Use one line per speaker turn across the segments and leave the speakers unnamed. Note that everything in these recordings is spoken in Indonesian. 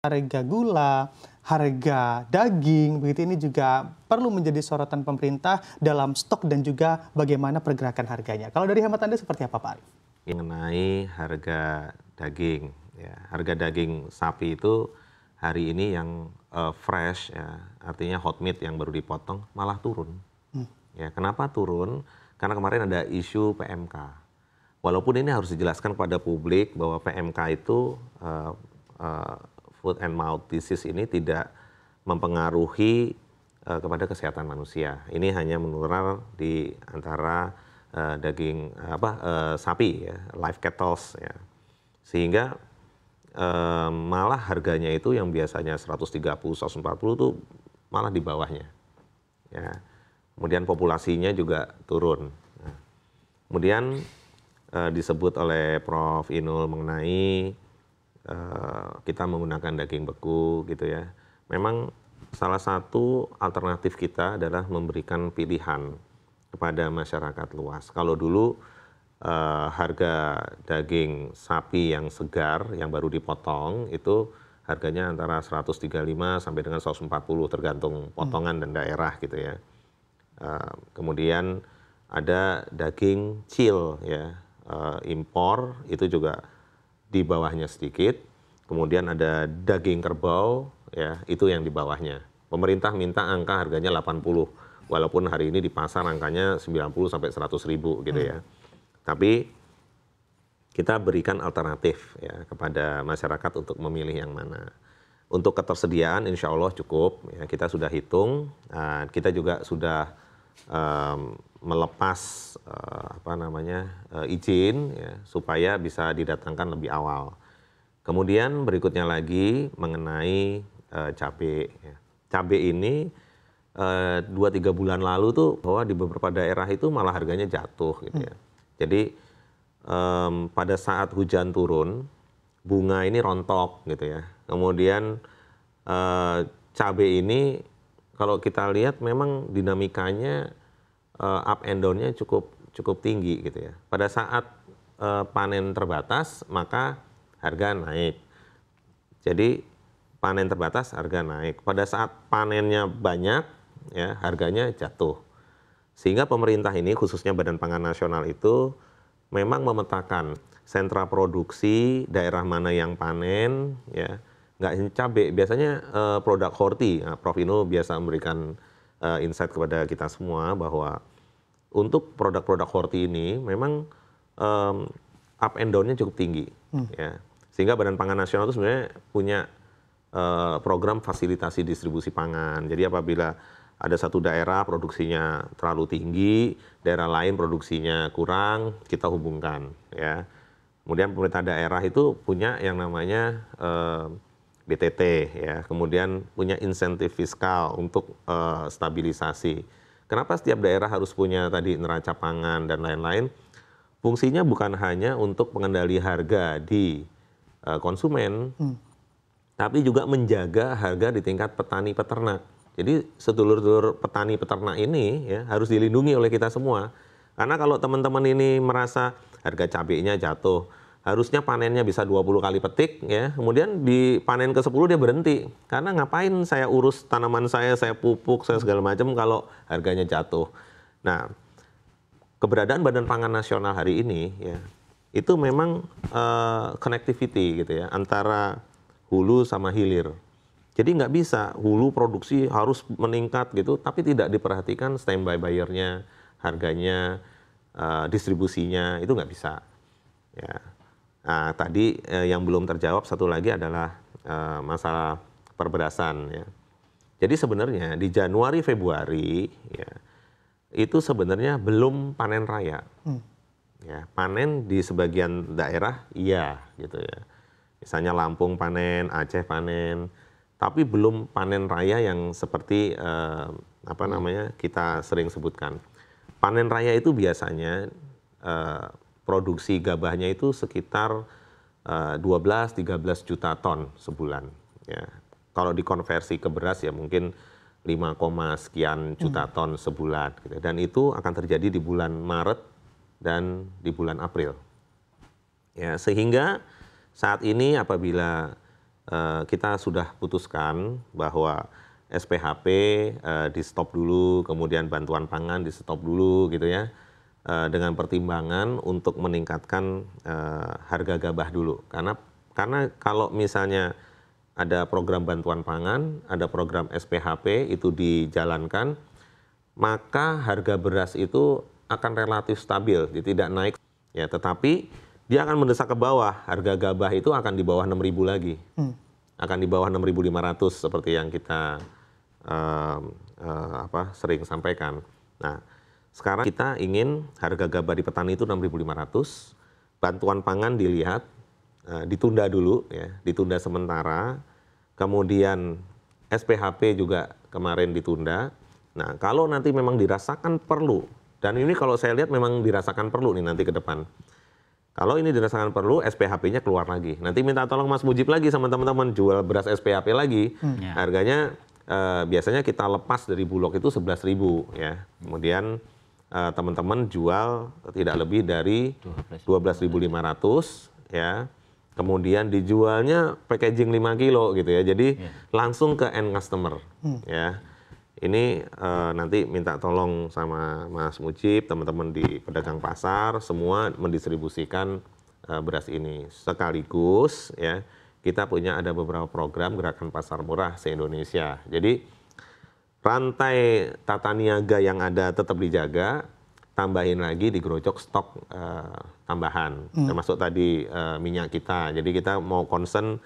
harga gula, harga daging, begitu ini juga perlu menjadi sorotan pemerintah dalam stok dan juga bagaimana pergerakan harganya. Kalau dari hemat Anda seperti apa, Pak Arif?
Mengenai harga daging, ya, harga daging sapi itu hari ini yang fresh, ya, artinya hot meat yang baru dipotong malah turun. Ya, kenapa turun? Karena kemarin ada isu PMK. Walaupun ini harus dijelaskan kepada publik bahwa PMK itu food and mouth disease ini tidak mempengaruhi kepada kesehatan manusia. Ini hanya menular di antara daging sapi, ya, live cattle, ya. Sehingga malah harganya itu yang biasanya 130, 140 itu malah di bawahnya. Ya. Kemudian populasinya juga turun. Nah, kemudian disebut oleh Prof. Inul mengenai kita menggunakan daging beku gitu ya. Memang salah satu alternatif kita adalah memberikan pilihan kepada masyarakat luas. Kalau dulu harga daging sapi yang segar yang baru dipotong itu harganya antara 135 sampai dengan 140 tergantung potongan dan daerah gitu ya. Kemudian ada daging cil ya, impor itu juga di bawahnya sedikit. Kemudian ada daging kerbau, ya, itu yang di bawahnya. Pemerintah minta angka harganya 80, walaupun hari ini di pasar angkanya 90 sampai 100 ribu gitu ya. Tapi kita berikan alternatif ya kepada masyarakat untuk memilih yang mana. Untuk ketersediaan insya Allah cukup, ya, kita sudah hitung, kita juga sudah melepas izin ya, supaya bisa didatangkan lebih awal. Kemudian berikutnya lagi mengenai cabai. Ya. Cabai ini 2-3 bulan lalu tuh bahwa di beberapa daerah itu malah harganya jatuh gitu ya. Jadi pada saat hujan turun bunga ini rontok gitu ya. Kemudian cabai ini kalau kita lihat memang dinamikanya up and down-nya cukup tinggi gitu ya. Pada saat panen terbatas maka harga naik. Jadi panen terbatas harga naik. Pada saat panennya banyak ya harganya jatuh. Sehingga pemerintah ini khususnya Badan Pangan Nasional itu memang memetakan sentra produksi, daerah mana yang panen ya. Nggak hanya cabai, biasanya produk horti. Nah, Prof. Inul biasa memberikan insight kepada kita semua bahwa untuk produk-produk horti ini memang up and down-nya cukup tinggi. Ya. Sehingga Badan Pangan Nasional itu sebenarnya punya program fasilitasi distribusi pangan. Jadi apabila ada satu daerah produksinya terlalu tinggi, daerah lain produksinya kurang, kita hubungkan. Ya. Kemudian pemerintah daerah itu punya yang namanya BTT, ya. Kemudian punya insentif fiskal untuk stabilisasi. Kenapa setiap daerah harus punya tadi neraca pangan dan lain-lain? Fungsinya bukan hanya untuk pengendali harga di konsumen, tapi juga menjaga harga di tingkat petani peternak. Jadi sedulur-dulur petani peternak ini ya harus dilindungi oleh kita semua. Karena kalau teman-teman ini merasa harga cabainya jatuh, harusnya panennya bisa 20 kali petik ya. Kemudian di panen ke-10 dia berhenti. Karena ngapain saya urus tanaman saya pupuk, saya segala macam kalau harganya jatuh. Nah, keberadaan Badan Pangan Nasional hari ini ya itu memang connectivity gitu ya antara hulu sama hilir. Jadi nggak bisa hulu produksi harus meningkat gitu, tapi tidak diperhatikan standby buyer-nya, harganya, distribusinya itu nggak bisa. Ya. Nah, tadi yang belum terjawab satu lagi adalah masalah perberasan. Ya. Jadi sebenarnya di Januari Februari ya itu sebenarnya belum panen raya. Ya, panen di sebagian daerah iya gitu ya. Misalnya Lampung panen, Aceh panen, tapi belum panen raya yang seperti kita sering sebutkan. Panen raya itu biasanya produksi gabahnya itu sekitar 12-13 juta ton sebulan. Ya. Kalau dikonversi ke beras ya mungkin 5, sekian juta ton sebulan. Gitu. Dan itu akan terjadi di bulan Maret dan di bulan April. Ya, sehingga saat ini apabila kita sudah putuskan bahwa SPHP di stop dulu, kemudian bantuan pangan di stop dulu gitu ya, dengan pertimbangan untuk meningkatkan harga gabah dulu. Karena kalau misalnya ada program bantuan pangan, ada program SPHP itu dijalankan, maka harga beras itu akan relatif stabil, tidak naik. Ya, tetapi dia akan mendesak ke bawah. Harga gabah itu akan di bawah 6.000 lagi. Akan di bawah 6.500 seperti yang kita sering sampaikan. Nah, sekarang kita ingin harga gabah di petani itu 6.500. Bantuan pangan dilihat ditunda dulu ya, ditunda sementara. Kemudian SPHP juga kemarin ditunda. Nah, kalau nanti memang dirasakan perlu, dan ini kalau saya lihat memang dirasakan perlu nih nanti ke depan. Kalau ini dirasakan perlu, SPHP-nya keluar lagi. Nanti minta tolong Mas Mujib lagi sama teman-teman jual beras SPHP lagi. Harganya biasanya kita lepas dari Bulog itu 11.000 ya. Kemudian teman-teman jual tidak lebih dari 12.500 ya. Kemudian dijualnya packaging 5 kilo gitu ya. Jadi langsung ke end customer ya. Ini nanti minta tolong sama Mas Mujib, teman-teman di pedagang pasar, semua mendistribusikan beras ini. Sekaligus ya, kita punya ada beberapa program gerakan pasar murah se-Indonesia. Jadi rantai tata niaga yang ada tetap dijaga, tambahin lagi digerocok stok tambahan. Termasuk tadi minyak kita. Jadi kita mau concern,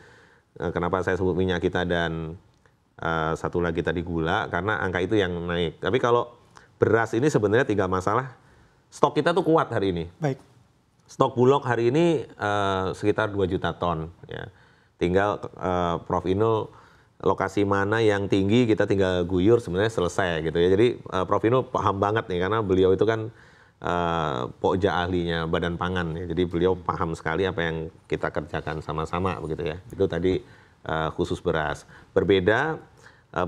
kenapa saya sebut minyak kita dan satu lagi tadi gula, karena angka itu yang naik. Tapi kalau beras ini sebenarnya 3 masalah. Stok kita tuh kuat hari ini.
Baik.
Stok Bulog hari ini sekitar 2 juta ton. Ya. Tinggal Prof. Inul lokasi mana yang tinggi kita tinggal guyur sebenarnya selesai gitu ya. Jadi Prof. Inul paham banget nih karena beliau itu kan pokja ahlinya Badan Pangan ya. Jadi beliau paham sekali apa yang kita kerjakan sama-sama begitu ya. Itu tadi khusus beras. Berbeda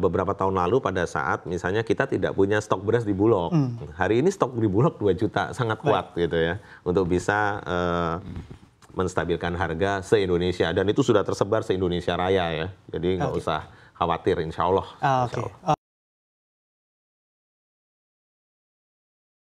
beberapa tahun lalu pada saat misalnya kita tidak punya stok beras di Bulog. Hari ini stok di Bulog 2 juta, sangat kuat gitu ya. Untuk bisa menstabilkan harga se-Indonesia. Dan itu sudah tersebar se-Indonesia Raya ya. Jadi nggak usah khawatir insya Allah.
Oke.